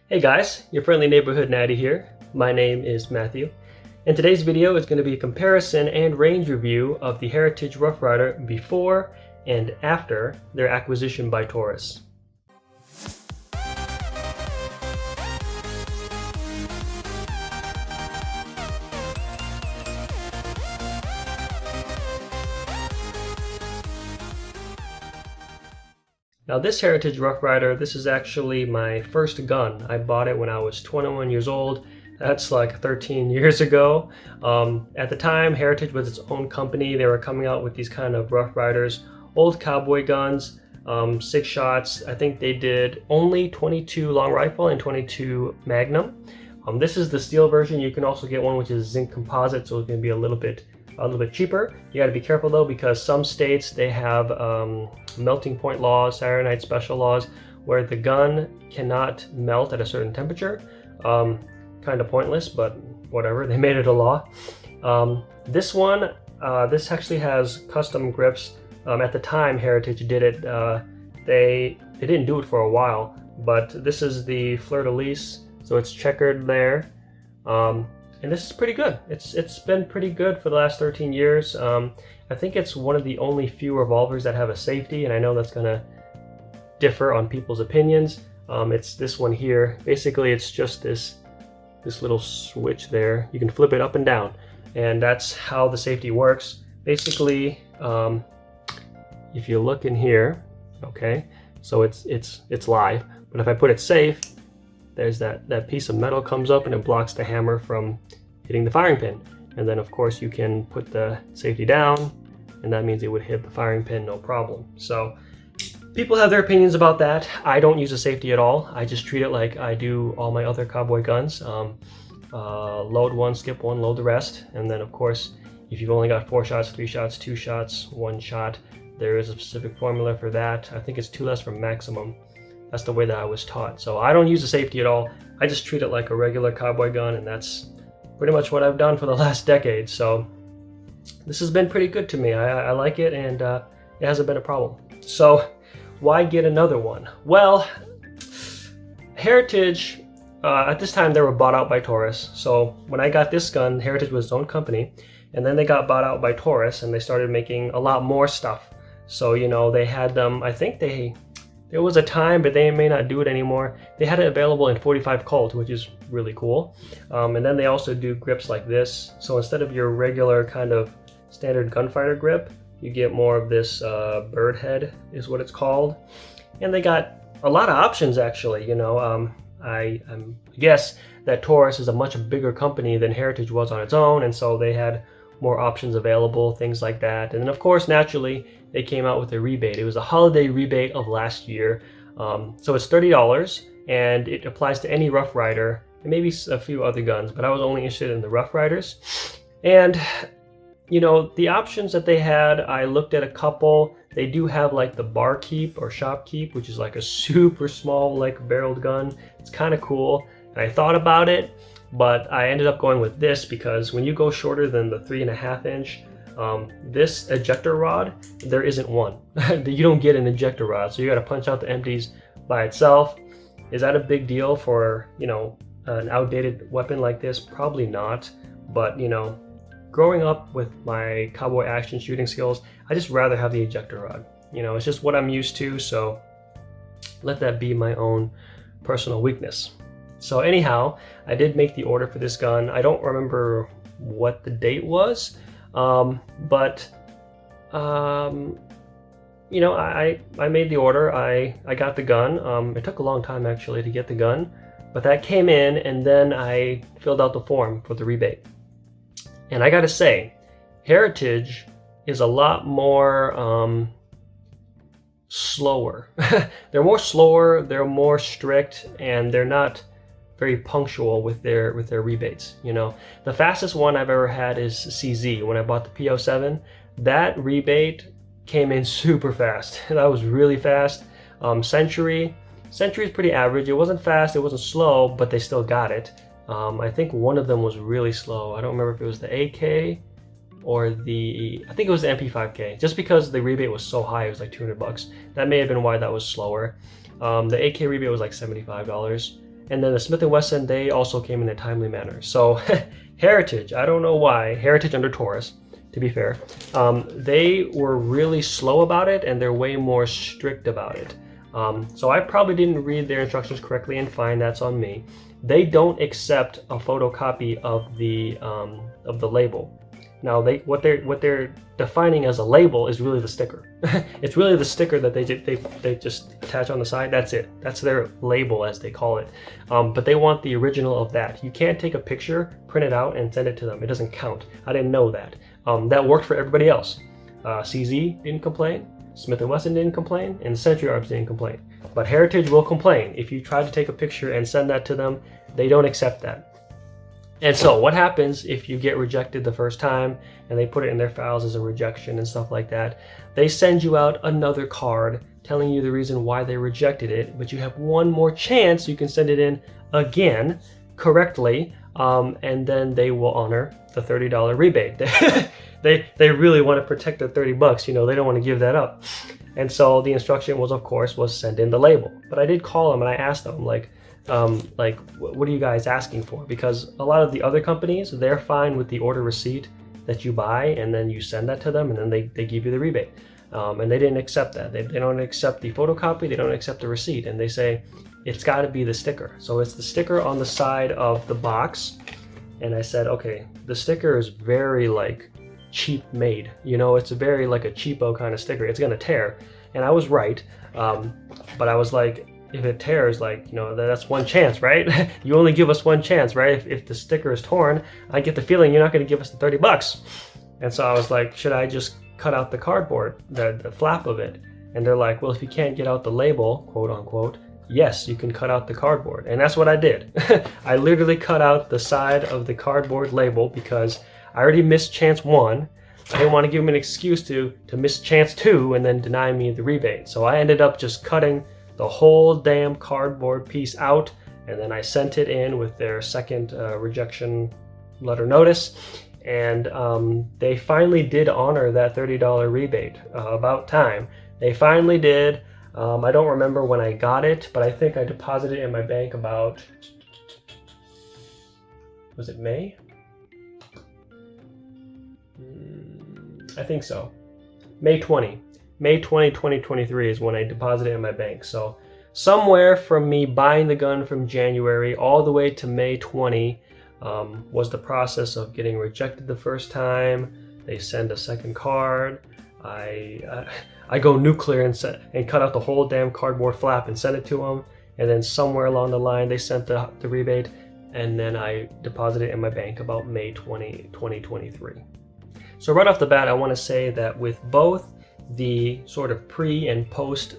Hey guys, your friendly neighborhood natty here. My name is Matthew, and today's video is going to be a comparison and range review of the Heritage Rough Rider before and after their acquisition by Taurus. Now this Heritage Rough Rider, this is actually my first gun. I bought it when I was 21 years old. That's like 13 years ago. At the time, Heritage was its own company. They were coming out with these kind of Rough Riders, old cowboy guns, 6 shots. I think they did only 22 long rifle and 22 Magnum. This is the steel version. You can also get one which is zinc composite, so it's going to be a little bit cheaper. You got to be careful though, because some states they have melting point laws, Fahrenheit special laws, where the gun cannot melt at a certain temperature. Kind of pointless, but whatever, they made it a law. This one, this actually has custom grips. At the time Heritage did it, they didn't do it for a while, but this is the fleur-de-lis, so it's checkered there. And this is pretty good. It's been pretty good for the last 13 years. I think it's one of the only few revolvers that have a safety, and I know that's gonna differ on people's opinions. It's this one here. Basically, it's just this little switch there. You can flip it up and down, and that's how the safety works. Basically, if you look in here, okay, so it's live, but if I put it safe, there's that piece of metal comes up and it blocks the hammer from hitting the firing pin. And then of course you can put the safety down, and that means it would hit the firing pin no problem. So people have their opinions about that. I don't use a safety at all. I just treat it like I do all my other cowboy guns. Load one, skip one, load the rest. And then of course, if you've only got 4 shots, 3 shots, 2 shots, 1 shot, there is a specific formula for that. I think it's 2 less from maximum. That's the way that I was taught. So I don't use a safety at all. I just treat it like a regular cowboy gun, and that's pretty much what I've done for the last decade. So this has been pretty good to me. I like it, and it hasn't been a problem. So why get another one? Well, Heritage, at this time they were bought out by Taurus. So when I got this gun, Heritage was its own company, and then they got bought out by Taurus, and they started making a lot more stuff. So, you know, they had them, I think there was a time, but they may not do it anymore. They had it available in 45 Colt, which is really cool. And then they also do grips like this. So instead of your regular kind of standard gunfighter grip, you get more of this Birdhead is what it's called. And they got a lot of options actually. You know, I guess that Taurus is a much bigger company than Heritage was on its own, and so they had more options available, things like that. And then of course, naturally, they came out with a rebate. It was a holiday rebate of last year. So it's $30, and it applies to any Rough Rider and maybe a few other guns, but I was only interested in the Rough Riders. And you know, the options that they had, I looked at a couple. They do have like the bar keep or shop keep, which is like a super small, like barreled gun. It's kind of cool. And I thought about it, but I ended up going with this because when you go shorter than the 3.5 inch, this ejector rod, there isn't one. You don't get an ejector rod, so you got to punch out the empties by itself. Is that a big deal for, you know, an outdated weapon like this? Probably not, but you know, growing up with my cowboy action shooting skills, I just rather have the ejector rod. You know, it's just what I'm used to, so let that be my own personal weakness. So anyhow, I did make the order for this gun. I don't remember what the date was, but you know, I made the order. I got the gun. It took a long time actually to get the gun, but that came in, and then I filled out the form for the rebate. And I gotta say, Heritage is a lot more slower. They're more slower, they're more strict, and they're not very punctual with their rebates. You know, the fastest one I've ever had is CZ. When I bought the P07, that rebate came in super fast. That was really fast. Century is pretty average. It wasn't fast, it wasn't slow, but they still got it. I think one of them was really slow. I don't remember if it was the AK or I think it was the MP5K, just because the rebate was so high. It was like $200. That may have been why that was slower. The AK rebate was like $75. And then the Smith & Wesson, they also came in a timely manner. So Heritage, I don't know why, Heritage under Taurus, to be fair, they were really slow about it, and they're way more strict about it. So I probably didn't read their instructions correctly, and fine, that's on me. They don't accept a photocopy of the label. Now, what they're defining as a label is really the sticker. It's really the sticker that they just attach on the side. That's it. That's their label, as they call it. But they want the original of that. You can't take a picture, print it out, and send it to them. It doesn't count. I didn't know that. That worked for everybody else. CZ didn't complain. Smith & Wesson didn't complain, and Century Arms didn't complain. But Heritage will complain. If you try to take a picture and send that to them, they don't accept that. And so what happens if you get rejected the first time and they put it in their files as a rejection and stuff like that? They send you out another card telling you the reason why they rejected it, but you have one more chance. You can send it in again correctly, and then they will honor the $30 rebate. They really want to protect the $30, you know, they don't want to give that up. And so the instruction was, of course, send in the label. But I did call them and I asked them, like, what are you guys asking for? Because a lot of the other companies, they're fine with the order receipt that you buy, and then you send that to them, and then they give you the rebate. And they didn't accept that. They don't accept the photocopy, they don't accept the receipt, and they say it's got to be the sticker. So it's the sticker on the side of the box. And I said, okay, the sticker is very like cheap made, you know, it's very like a cheapo kind of sticker. It's gonna tear. And I was right, but I was like, if it tears, like, you know, that's one chance, right? You only give us one chance, right? If the sticker is torn, I get the feeling you're not going to give us the $30. And so I was like, should I just cut out the cardboard, the flap of it? And they're like, well, if you can't get out the label, quote unquote, yes, you can cut out the cardboard. And that's what I did. I literally cut out the side of the cardboard label because I already missed chance one. I didn't want to give them an excuse to miss chance two and then deny me the rebate. So I ended up just cutting the whole damn cardboard piece out, and then I sent it in with their second rejection letter notice, and they finally did honor that $30 rebate. About time. They finally did. I don't remember when I got it, but I think I deposited it in my bank about, was it May? I think so. May 20, 2023 is when I deposited it in my bank. So somewhere from me buying the gun from January all the way to May 20 was the process of getting rejected the first time. They send a second card. I go nuclear and cut out the whole damn cardboard flap and send it to them. And then somewhere along the line they sent the rebate, and then I deposited it in my bank about May 20, 2023. So right off the bat, I want to say that with both the sort of pre and post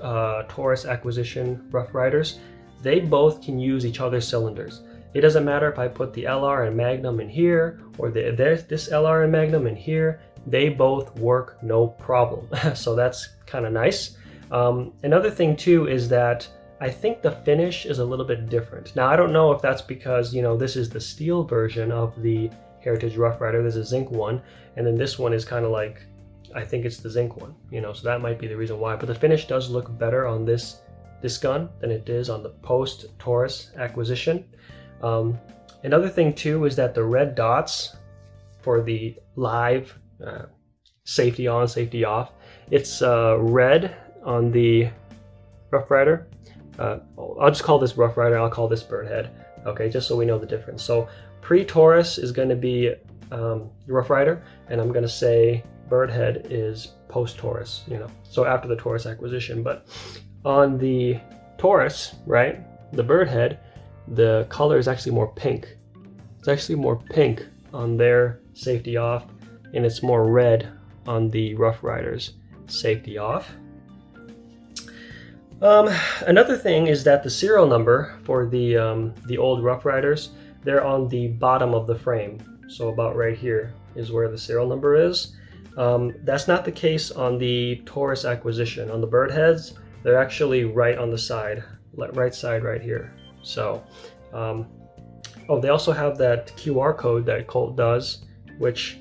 Taurus acquisition Rough Riders, they both can use each other's cylinders. It doesn't matter if I put the LR and Magnum in here, or there's this LR and Magnum in here, they both work no problem. So that's kind of nice. Another thing too is that I think the finish is a little bit different. Now I don't know if that's because, you know, this is the steel version of the Heritage Rough Rider, there's a zinc one, and then this one is kind of like, I think it's the zinc one, you know, so that might be the reason why. But the finish does look better on this gun than it is on the post Taurus acquisition. Another thing too is that the red dots for the live safety on, safety off, it's red on the Rough Rider. I'll just call this Rough Rider, I'll call this Birdhead, okay, just so we know the difference. So pre-Taurus is going to be Rough Rider, and I'm going to say Birdhead is post-Taurus, you know, so after the Taurus acquisition. But on the Taurus, right, the Birdhead, the color is actually more pink. It's actually more pink on their safety off, and it's more red on the Rough Riders safety off. Another thing is that the serial number for the old Rough Riders, they're on the bottom of the frame. So about right here is where the serial number is. That's not the case on the Taurus acquisition. On the Birdheads, they're actually right on the side, right side right here. So, oh, they also have that QR code that Colt does, which,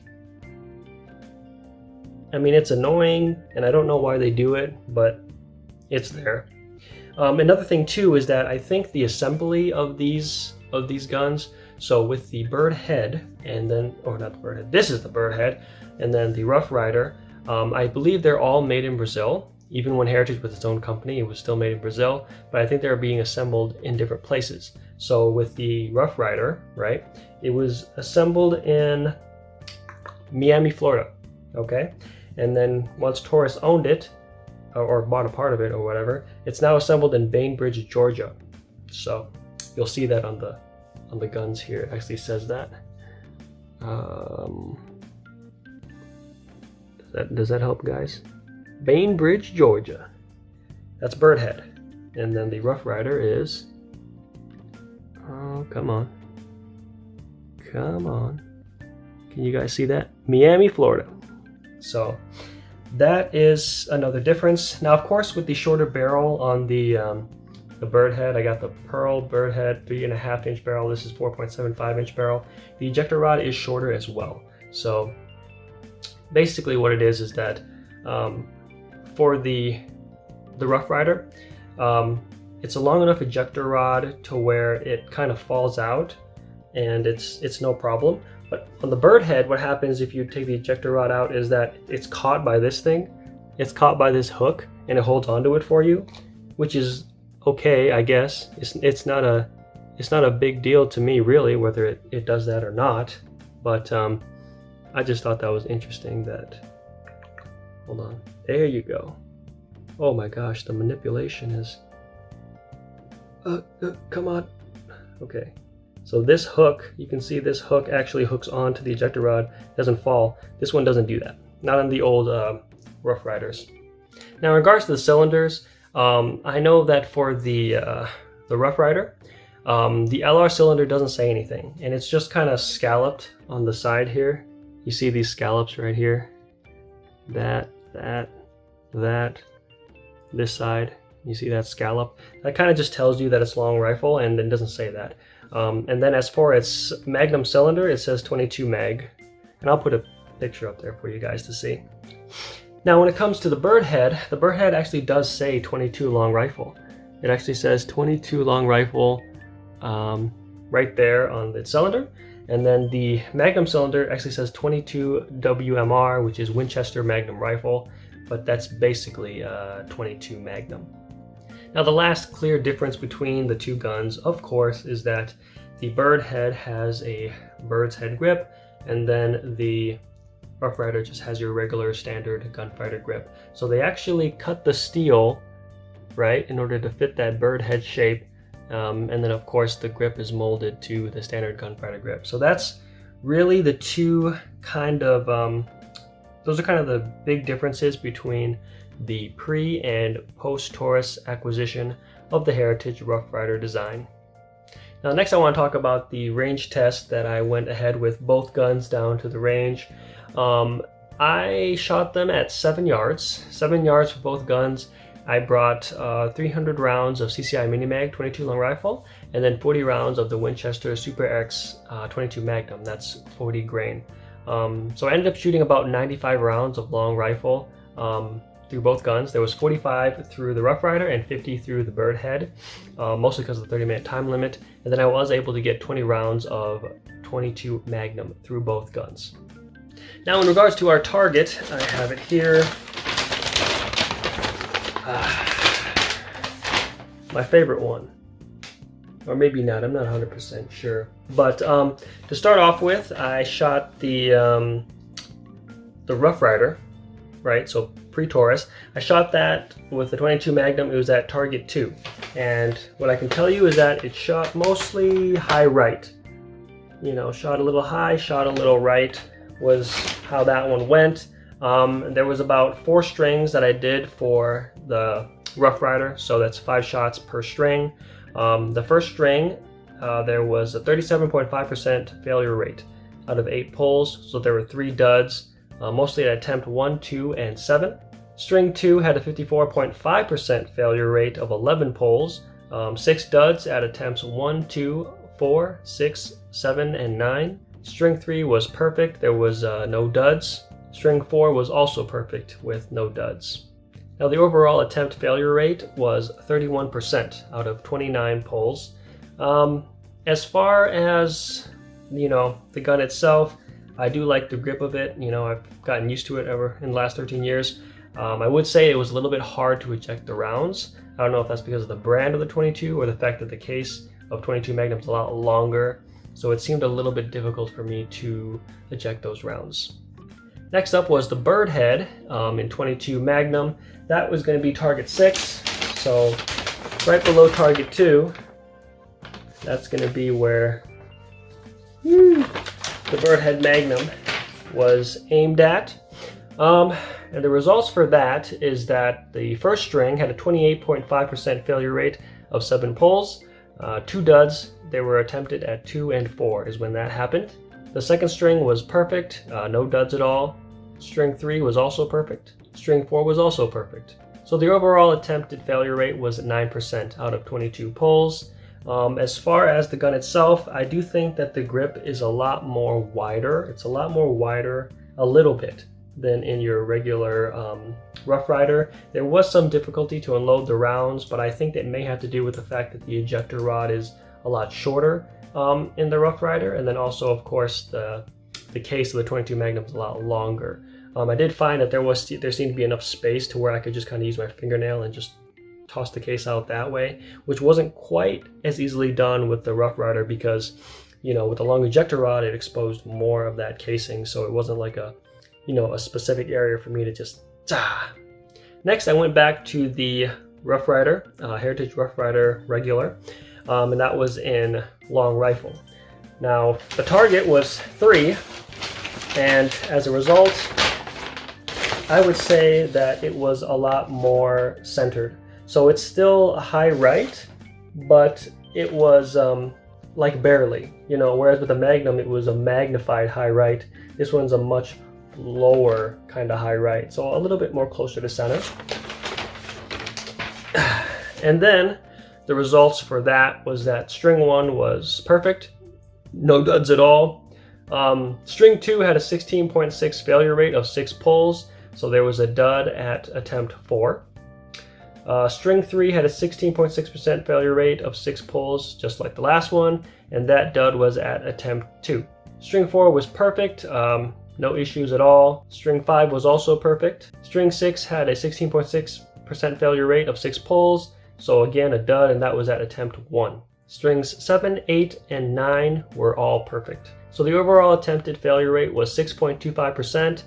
I mean, it's annoying, and I don't know why they do it, but it's there. Another thing too is that I think the assembly of these guns, so with the Birdhead, and then, or not the Birdhead, this is the Birdhead, and then the Rough Rider, I believe they're all made in Brazil. Even when Heritage was its own company, it was still made in Brazil, but I think they're being assembled in different places. So with the Rough Rider, right, it was assembled in Miami, Florida, okay? And then once Taurus owned it, or bought a part of it or whatever, it's now assembled in Bainbridge, Georgia. So you'll see that on the guns here. It actually says that. Does that help, guys? Bainbridge, Georgia. That's Birdhead. And then the Rough Rider is, oh, come on. Come on. Can you guys see that? Miami, Florida. So that is another difference. Now, of course, with the shorter barrel on the Birdhead, I got the Pearl Birdhead 3.5-inch barrel. This is 4.75-inch barrel. The ejector rod is shorter as well. So basically what it is that for the Rough Rider, it's a long enough ejector rod to where it kind of falls out and it's no problem. But on the Birdhead, what happens if you take the ejector rod out is that it's caught by this thing. It's caught by this hook and it holds onto it for you, which is okay, I guess. It's not a big deal to me really, whether it does that or not. But I just thought that was interesting that, hold on, there you go. Oh my gosh, the manipulation is, come on. Okay. So this hook, you can see this hook actually hooks onto the ejector rod, doesn't fall. This one doesn't do that. Not on the old Rough Riders. Now in regards to the cylinders, I know that for the Rough Rider, the LR cylinder doesn't say anything, and it's just kind of scalloped on the side here. You see these scallops right here? That, this side. You see that scallop? That kind of just tells you that it's long rifle, and it doesn't say that. And then as for its magnum cylinder, it says 22 mag. And I'll put a picture up there for you guys to see. Now when it comes to the Birdhead actually does say 22 long rifle. It actually says 22 long rifle right there on the cylinder. And then the magnum cylinder actually says 22 WMR, which is Winchester Magnum Rifle, but that's basically 22 Magnum. Now the last clear difference between the two guns, of course, is that the Birdhead has a bird's head grip, and then the Rough Rider just has your regular standard gunfighter grip. So they actually cut the steel, right, in order to fit that bird head shape. And then of course the grip is molded to the standard gunfighter grip. So that's really the two kind of, those are kind of the big differences between the pre and post Taurus acquisition of the Heritage Rough Rider design. Now next I want to talk about the range test that I went ahead with both guns down to the range. I shot them at 7 yards for both guns. I brought 300 rounds of CCI Minimag 22 long rifle, and then 40 rounds of the Winchester Super X 22 Magnum. That's 40 grain. So I ended up shooting about 95 rounds of long rifle through both guns. There was 45 through the Rough Rider and 50 through the Birdhead, mostly because of the 30-minute time limit. And then I was able to get 20 rounds of 22 Magnum through both guns. Now in regards to our target, I have it here. My favorite one, or maybe not, I'm not 100% sure. But to start off with, I shot the Rough Rider, right? So pre-Taurus. I shot that with the 22 Magnum. It was at target 2, and what I can tell you is that it shot mostly high right. You know, shot a little high, shot a little right was how that one went. There was about 4 strings that I did for the Rough Rider, so that's 5 shots per string. The first string, there was a 37.5% failure rate out of 8 pulls, so there were 3 duds, mostly at attempt 1, 2, and 7. String 2 had a 54.5% failure rate of 11 pulls, 6 duds at attempts 1, 2, 4, 6, 7, and 9. String 3 was perfect, there was no duds. String 4 was also perfect with no duds. Now the overall attempt failure rate was 31% out of 29 pulls. As far as, the gun itself, I do like the grip of it. I've gotten used to it ever in the last 13 years. I would say it was a little bit hard to eject the rounds. I don't know if that's because of the brand of the 22 or the fact that the case of 22 Magnum is a lot longer. So it seemed a little bit difficult for me to eject those rounds. Next up was the Birdhead in 22 Magnum. That was going to be target 6. So right below target 2, that's going to be where the Birdhead Magnum was aimed at. And the results for that is that the first string had a 28.5% failure rate of 7 pulls. 2 duds, they were attempted at 2 and 4 is when that happened. The second string was perfect, no duds at all. String 3 was also perfect. String 4 was also perfect. So the overall attempted failure rate was 9% out of 22 pulls. As far as the gun itself, I do think that the grip is a lot more wider. It's a lot more wider, a little bit, than in your regular Rough Rider. There was some difficulty to unload the rounds, but I think that may have to do with the fact that the ejector rod is a lot shorter in the Rough Rider, and then also, of course, the case of the 22 Magnum is a lot longer. I did find that there seemed to be enough space to where I could just kind of use my fingernail and just toss the case out that way, which wasn't quite as easily done with the Rough Rider because, with the long ejector rod, it exposed more of that casing, so it wasn't like a specific area for me to just Next, I went back to the Rough Rider, Heritage Rough Rider regular, and that was in long rifle. Now, the target was 3, and as a result, I would say that it was a lot more centered. So it's still a high right, but it was like barely, whereas with the Magnum, it was a magnified high right. This one's a much lower kind of high right, so a little bit more closer to center. And then the results for that was that string 1 was perfect, no duds at all. String 2 had a 16.6 failure rate of 6 pulls, so there was a dud at attempt 4. String 3 had a 16.6% failure rate of 6 pulls, just like the last one, and that dud was at attempt 2. String 4 was perfect, no issues at all. String 5 was also perfect. String 6 had a 16.6% failure rate of 6 pulls, so again a dud, and that was at attempt 1. Strings 7, 8, and 9 were all perfect. So the overall attempted failure rate was 6.25%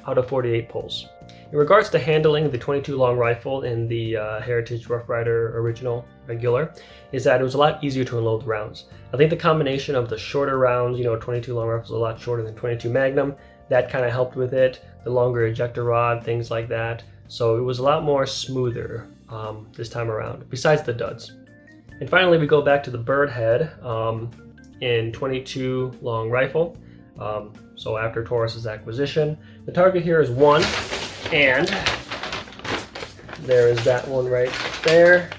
out of 48 pulls. In regards to handling the 22 long rifle in the Heritage Rough Rider original regular, is that it was a lot easier to unload the rounds. I think the combination of the shorter rounds, 22 long rifle is a lot shorter than 22 Magnum, that kind of helped with it. The longer ejector rod, things like that. So it was a lot more smoother this time around, besides the duds. And finally, we go back to the Birdhead in 22 long rifle. So after Taurus's acquisition, the target here is 1, and there is that one right there.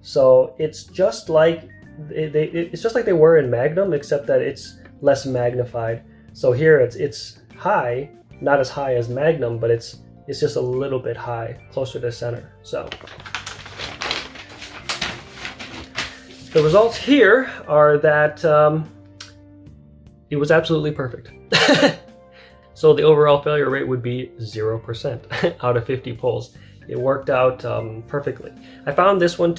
So it's just like they were in Magnum, except that it's less magnified. So here it's high, not as high as Magnum, but it's just a little bit high, closer to center. So the results here are that it was absolutely perfect. So the overall failure rate would be 0% out of 50 pulls. It worked out perfectly. I found this one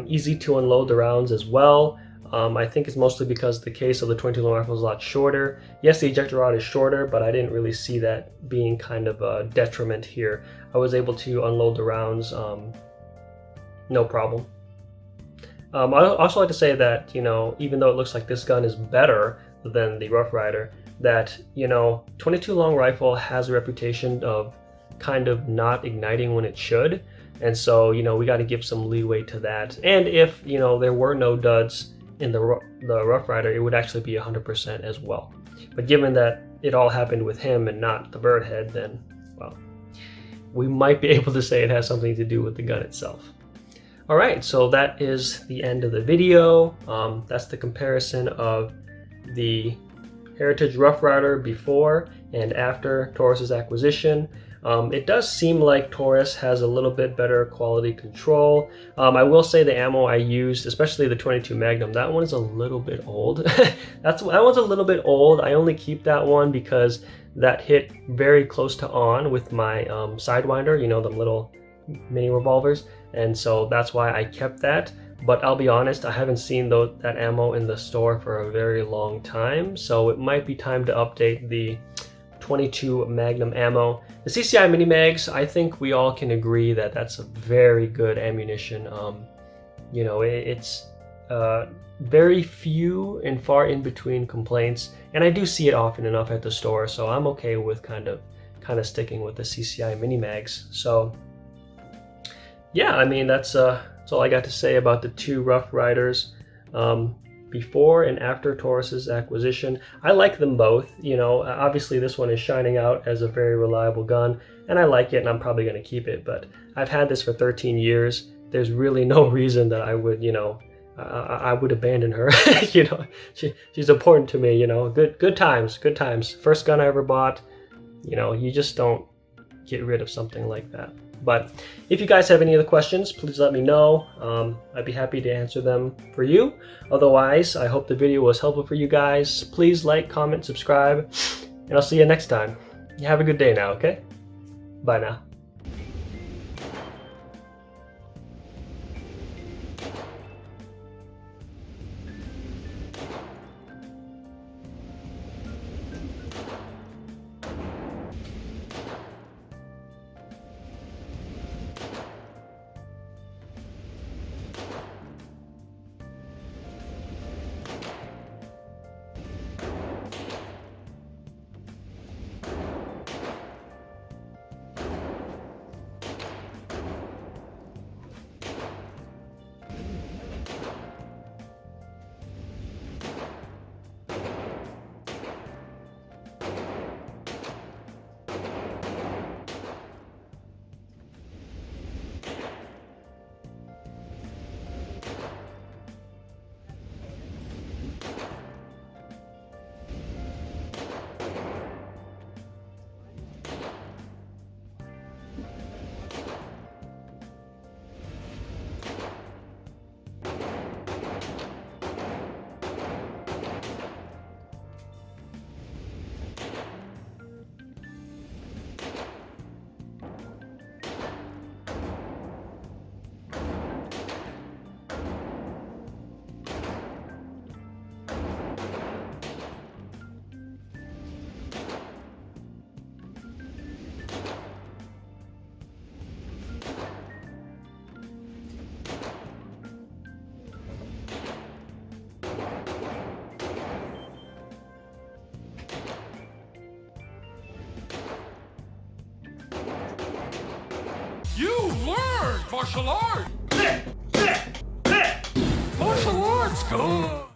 easy to unload the rounds as well. I think it's mostly because the case of the 22 long rifle is a lot shorter. Yes, the ejector rod is shorter, but I didn't really see that being kind of a detriment here. I was able to unload the rounds no problem. I'd also like to say that, even though it looks like this gun is better than the Rough Rider, that, 22 long rifle has a reputation of kind of not igniting when it should. And so, we got to give some leeway to that. And if, there were no duds in the Rough Rider, it would actually be 100% as well. But given that it all happened with him and not the Birdhead, then, well, we might be able to say it has something to do with the gun itself. All right, so that is the end of the video. That's the comparison of the Heritage Rough Rider before and after Taurus's acquisition. It does seem like Taurus has a little bit better quality control. I will say the ammo I used, especially the 22 Magnum, that one's a little bit old. That one's a little bit old. I only keep that one because that hit very close to on with my Sidewinder, you know, the little mini revolvers, and so that's why I kept that. But I'll be honest, I haven't seen that ammo in the store for a very long time, so it might be time to update the 22 Magnum ammo. The CCI Mini Mags, I think we all can agree that that's a very good ammunition. You know, it's very few and far in between complaints, and I do see it often enough at the store, so I'm okay with kind of sticking with the CCI Mini Mags. So yeah, I mean, that's all I got to say about the two Rough Riders. Before and after Taurus's acquisition, I like them both. You know, obviously this one is shining out as a very reliable gun, and I like it, and I'm probably going to keep it. But I've had this for 13 years. There's really no reason that I would, you know, I would abandon her. You know, she's important to me. You know, good times. First gun I ever bought. You know, you just don't get rid of something like that. But if you guys have any other questions, please let me know. I'd be happy to answer them for you. Otherwise, I hope the video was helpful for you guys. Please like, comment, subscribe, and I'll see you next time. You have a good day now, okay? Bye now. You learned martial arts! Martial arts, good!